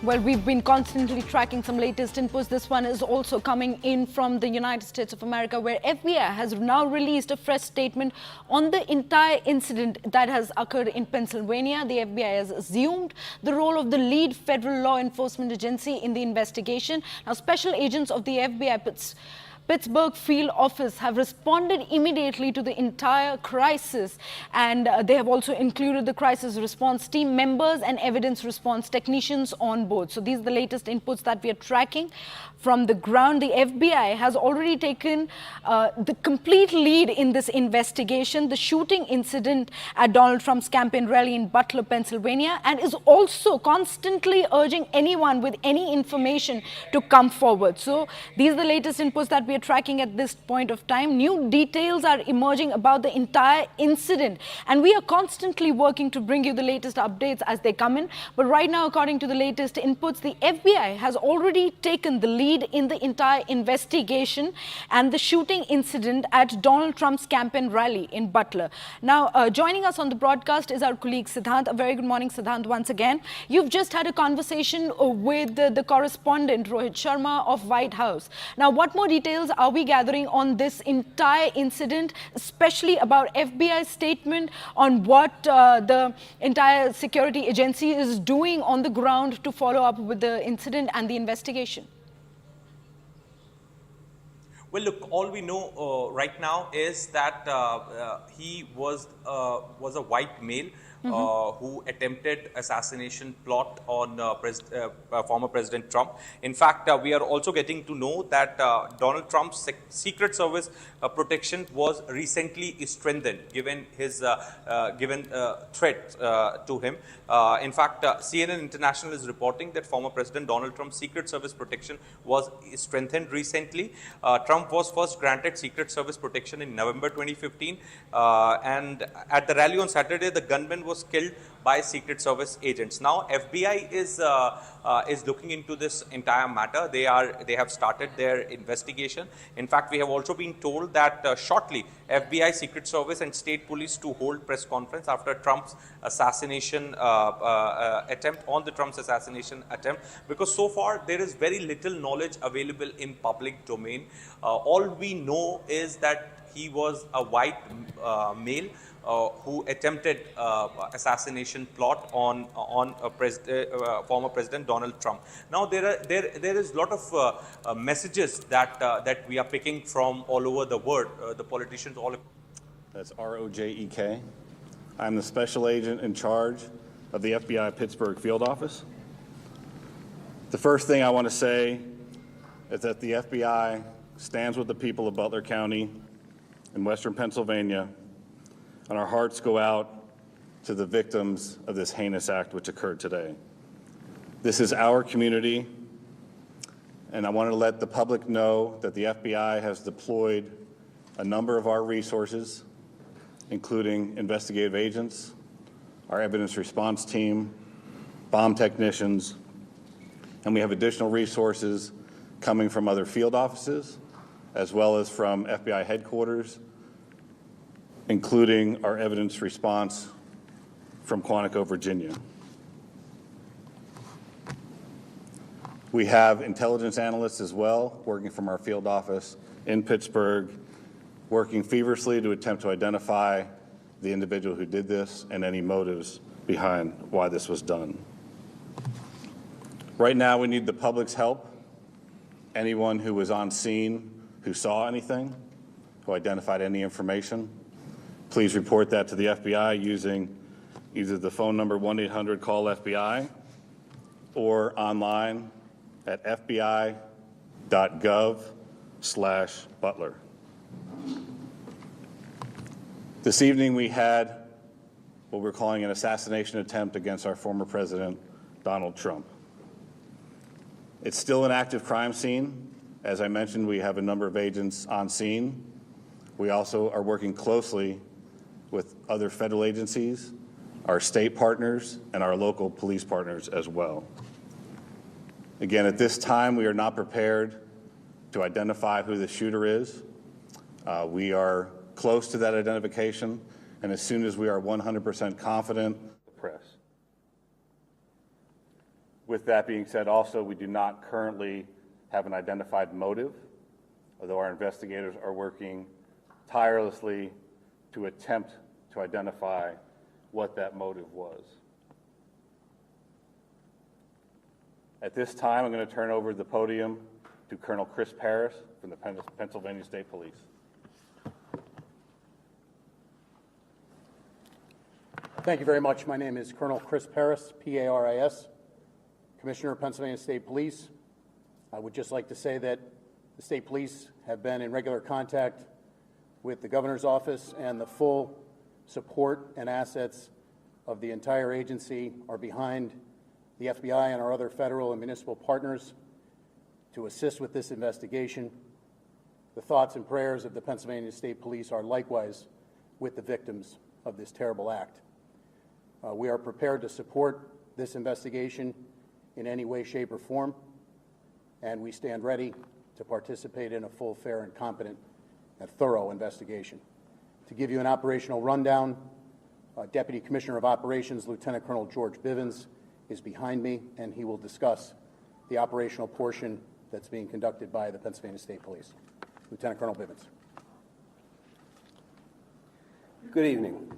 Well, we've been constantly tracking some latest inputs. This one is also coming in from the United States of America, where FBI has now released a fresh statement on the entire incident that has occurred in Pennsylvania. The FBI has assumed the role of the lead federal law enforcement agency in the investigation. Now, special agents of the FBI Pittsburgh field office have responded immediately to the entire crisis, and they have also included the crisis response team members and evidence response technicians on board. So these are the latest inputs that we are tracking from the ground. The FBI has already taken the complete lead in this investigation, the shooting incident at Donald Trump's campaign rally in Butler, Pennsylvania, and is also constantly urging anyone with any information to come forward. So these are the latest inputs that we are tracking at this point of time. New details are emerging about the entire incident, and we are constantly working to bring you the latest updates as they come in. But right now, according to the latest inputs, the FBI has already taken the lead in the entire investigation and the shooting incident at Donald Trump's campaign rally in Butler. Now, joining us on the broadcast is our colleague Siddhant. A very good morning, Siddhant, once again. You've just had a conversation with the correspondent Rohit Sharma of White House. Now, what more details are we gathering on this entire incident, especially about FBI's statement on what the entire security agency is doing on the ground to follow up with the incident and the investigation? Well, look, all we know right now is that he was a white male who attempted assassination plot on former President Trump. In fact, we are also getting to know that Donald Trump's Secret Service protection was recently strengthened, given his threat to him. In fact, CNN International is reporting that former President Donald Trump's Secret Service protection was strengthened recently. Trump was first granted Secret Service protection in November 2015, and at the rally on Saturday, the gunman was killed by Secret Service agents. Now, FBI is looking into this entire matter. They have started their investigation. In fact, we have also been told that shortly, FBI, Secret Service, and State Police to hold press conference after Trump's assassination attempt, because so far there is very little knowledge available in public domain. All we know is that he was a white male who attempted assassination plot on former President Donald Trump. Now there is a lot of messages that we are picking from all over the world. The politicians all. That's R-O-J-E-K. I'm the special agent in charge of the FBI Pittsburgh field office. The first thing I want to say is that the FBI stands with the people of Butler County in western Pennsylvania, and our hearts go out to the victims of this heinous act which occurred today. This is our community, and I want to let the public know that the FBI has deployed a number of our resources, including investigative agents, our evidence response team, bomb technicians, and we have additional resources coming from other field offices, as well as from FBI headquarters, including our evidence response from Quantico, Virginia. We have intelligence analysts as well, working from our field office in Pittsburgh, working feverishly to attempt to identify the individual who did this and any motives behind why this was done. Right now, we need the public's help. Anyone who was on scene, who saw anything, who identified any information, please report that to the FBI using either the phone number 1-800-CALL-FBI or online at fbi.gov/Butler. This evening we had what we're calling an assassination attempt against our former president, Donald Trump. It's still an active crime scene. As I mentioned, we have a number of agents on scene. We also are working closely with other federal agencies, our state partners, and our local police partners as well. Again, at this time, we are not prepared to identify who the shooter is. We are close to that identification, and as soon as we are 100% confident, the press. With that being said, also, we do not currently have an identified motive, although our investigators are working tirelessly to attempt to identify what that motive was. At this time, I'm going to turn over the podium to Colonel Chris Paris from the Pennsylvania State Police. Thank you very much. My name is Colonel Chris Paris, P-A-R-I-S, Commissioner of Pennsylvania State Police. I would just like to say that the State Police have been in regular contact with the Governor's office, and the full support and assets of the entire agency are behind the FBI and our other federal and municipal partners to assist with this investigation. The thoughts and prayers of the Pennsylvania State Police are likewise with the victims of this terrible act. We are prepared to support this investigation in any way, shape, or form, and we stand ready to participate in a full, fair, and competent and thorough investigation. To give you an operational rundown, Deputy Commissioner of Operations, Lieutenant Colonel George Bivens, is behind me, and he will discuss the operational portion that's being conducted by the Pennsylvania State Police. Lieutenant Colonel Bivens. Good evening.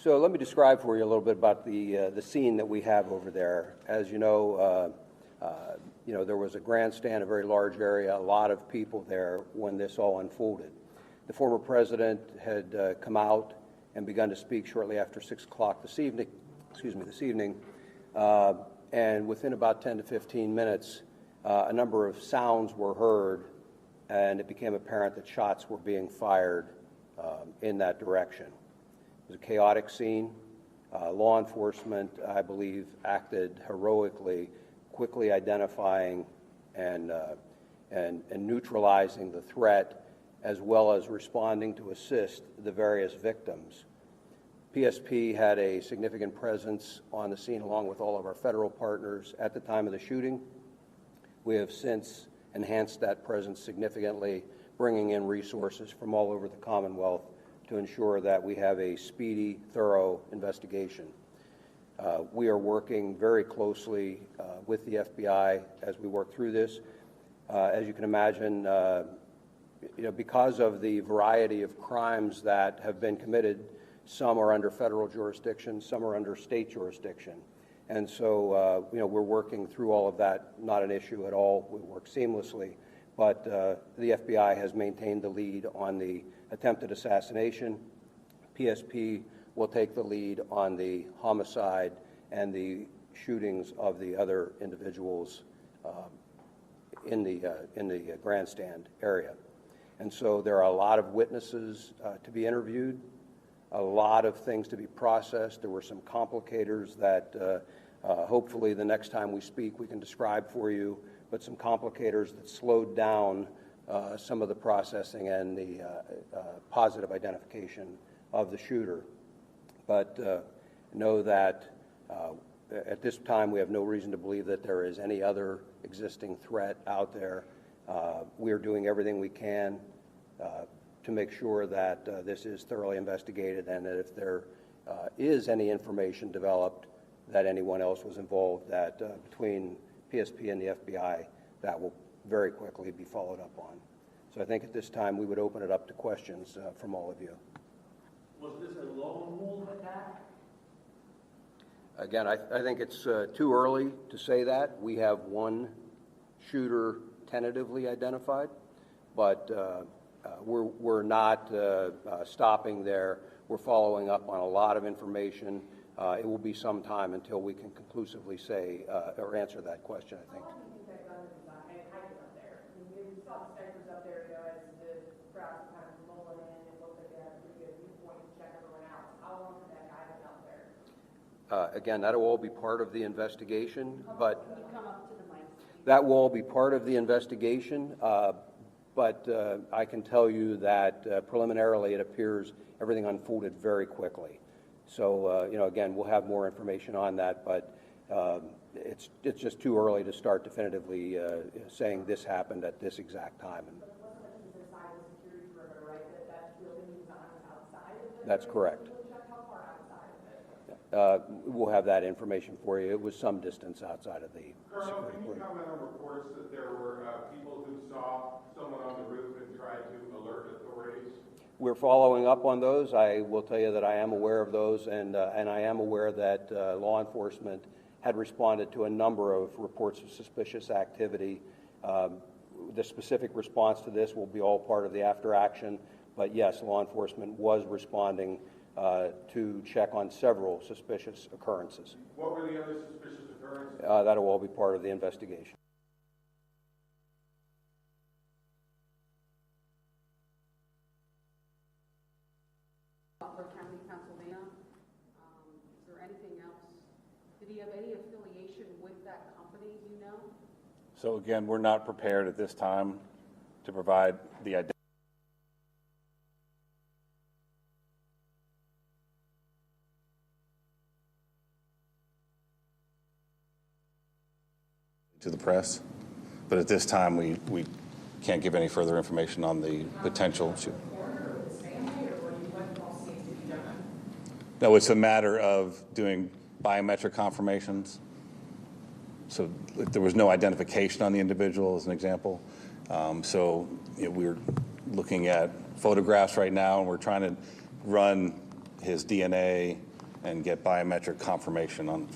So let me describe for you a little bit about the scene that we have over there. As you know, there was a grandstand, a very large area, a lot of people there when this all unfolded. The former president had come out and begun to speak shortly after 6 o'clock this evening, and within about 10 to 15 minutes, a number of sounds were heard, and it became apparent that shots were being fired in that direction. It was a chaotic scene. Law enforcement, I believe, acted heroically, quickly identifying and neutralizing the threat, as well as responding to assist the various victims. PSP had a significant presence on the scene along with all of our federal partners at the time of the shooting. We have since enhanced that presence significantly, bringing in resources from all over the Commonwealth to ensure that we have a speedy, thorough investigation. We are working very closely with the FBI as we work through this. As you can imagine, because of the variety of crimes that have been committed, some are under federal jurisdiction, some are under state jurisdiction. And so, we're working through all of that, not an issue at all. We work seamlessly. But the FBI has maintained the lead on the attempted assassination. PSP will take the lead on the homicide and the shootings of the other individuals in the grandstand area. And so there are a lot of witnesses to be interviewed, a lot of things to be processed. There were some complicators that hopefully the next time we speak we can describe for you, but some complicators that slowed down some of the processing and the positive identification of the shooter. But know that at this time we have no reason to believe that there is any other existing threat out there. We are doing everything we can to make sure that this is thoroughly investigated, and that if there is any information developed that anyone else was involved, that between PSP and the FBI, that will very quickly be followed up on. So I think at this time we would open it up to questions from all of you. Was this a lone wolf attack? Again, I think it's too early to say that. We have one shooter tentatively identified, but we're not stopping there. We're following up on a lot of information. It will be some time until we can conclusively say or answer that question, I think. How long do you think that gun is hiding up there? I mean, we saw the snipers up there, as the crowd kind of rolling in. It looked like they had a pretty good viewpoint to check everyone out. How long has that guy been up there? Again, that will all be part of the investigation, but that will all be part of the investigation. But I can tell you that preliminarily it appears everything unfolded very quickly. So, again, we'll have more information on that, but it's just too early to start definitively saying this happened at this exact time. And that's correct. How far outside of it? we'll have that information for you. It was some distance outside of the Colonel, security can you perimeter. comment on reports that there were people who saw someone on the roof and tried to alert authorities? We're following up on those. I will tell you that I am aware of those, and I am aware that law enforcement had responded to a number of reports of suspicious activity. The specific response to this will be all part of the after action, but yes, law enforcement was responding to check on several suspicious occurrences. What were the other suspicious occurrences? That'll all be part of the investigation. Butler County, Pennsylvania. Is there anything else? Did he have any affiliation with that company, do you know? So again, we're not prepared at this time to provide the identity to the press, but at this time we can't give any further information on the potential shoot. No, it's a matter of doing biometric confirmations. So there was no identification on the individual, as an example. So we're looking at photographs right now, and we're trying to run his DNA and get biometric confirmation on.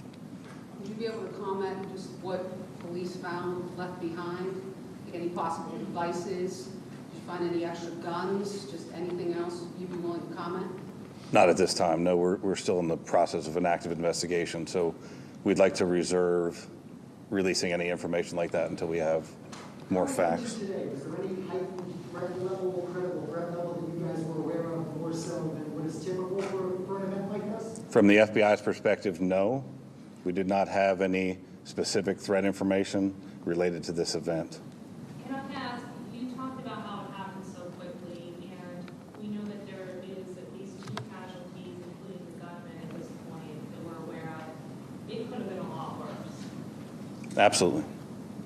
Would you be able to comment just what police found left behind? Any possible devices? Did you find any extra guns? Just anything else you'd be willing to comment? Not at this time. No, we're still in the process of an active investigation. So we'd like to reserve releasing any information like that until we have more facts. Today, was there any heightened threat level, credible threat level that you guys were aware of more so than what is typical for an event like this? From the FBI's perspective, no. We did not have any specific threat information related to this event. Can I ask, you talked about how it happened so quickly, and we know that there is at least 2 casualties, including the gunman at this point, that we're aware of. It could have been a lot worse. Absolutely.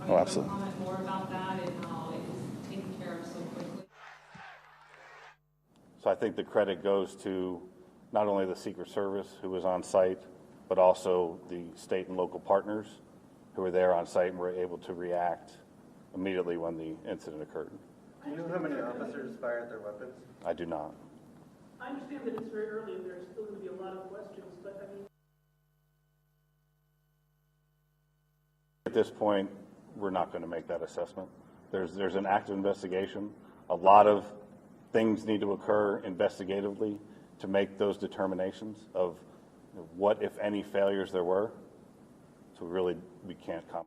Are you absolutely. going to comment more about that and how it was taken care of so quickly? So I think the credit goes to not only the Secret Service, who was on site, but also the state and local partners who were there on site and were able to react immediately when the incident occurred. Do you know how many officers fired their weapons? I do not. I understand that it's very early and there's still going to be a lot of questions, but I mean... At this point, we're not going to make that assessment. There's an active investigation. A lot of things need to occur investigatively to make those determinations of what, if any, failures there were. So really, we can't comment.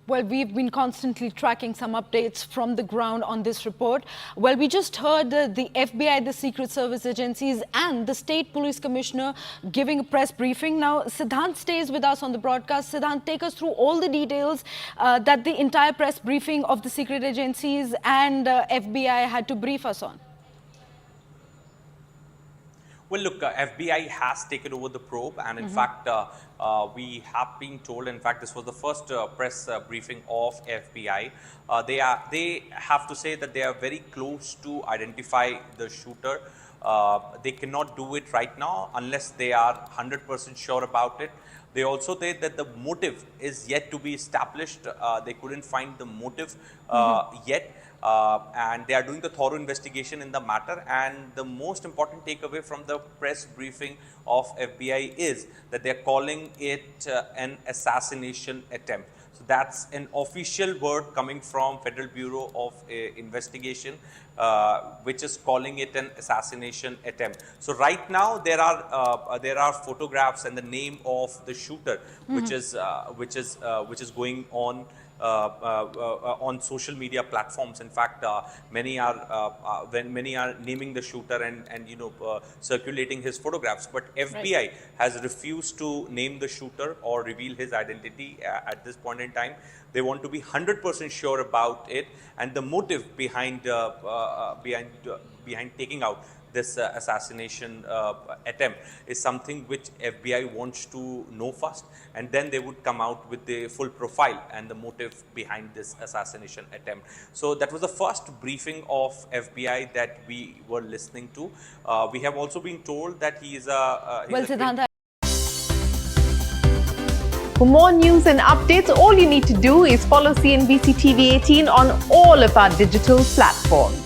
Well, we've been constantly tracking some updates from the ground on this report. Well, we just heard the FBI, the Secret Service agencies, and the State Police Commissioner giving a press briefing. Now, Siddhant stays with us on the broadcast. Siddhant, take us through all the details that the entire press briefing of the secret agencies and FBI had to brief us on. Well, look, FBI has taken over the probe, and in fact, we have been told, in fact, this was the first press briefing of FBI. They have to say that they are very close to identify the shooter. They cannot do it right now unless they are 100% sure about it. They also say that the motive is yet to be established. They couldn't find the motive yet. And they are doing the thorough investigation in the matter. And the most important takeaway from the press briefing of FBI is that they're calling it an assassination attempt. So that's an official word coming from Federal Bureau of Investigation, which is calling it an assassination attempt. So right now there are photographs and the name of the shooter, which is going on social media platforms. In fact, many are naming the shooter and circulating his photographs. But FBI has refused to name the shooter or reveal his identity at this point in time. They want to be 100% sure about it and the motive behind taking out this assassination attempt is something which FBI wants to know first, and then they would come out with the full profile and the motive behind this assassination attempt. So that was the first briefing of FBI that we were listening to. We have also been told that he is a Siddhanta. For more news and updates, all you need to do is follow CNBC TV 18 on all of our digital platforms.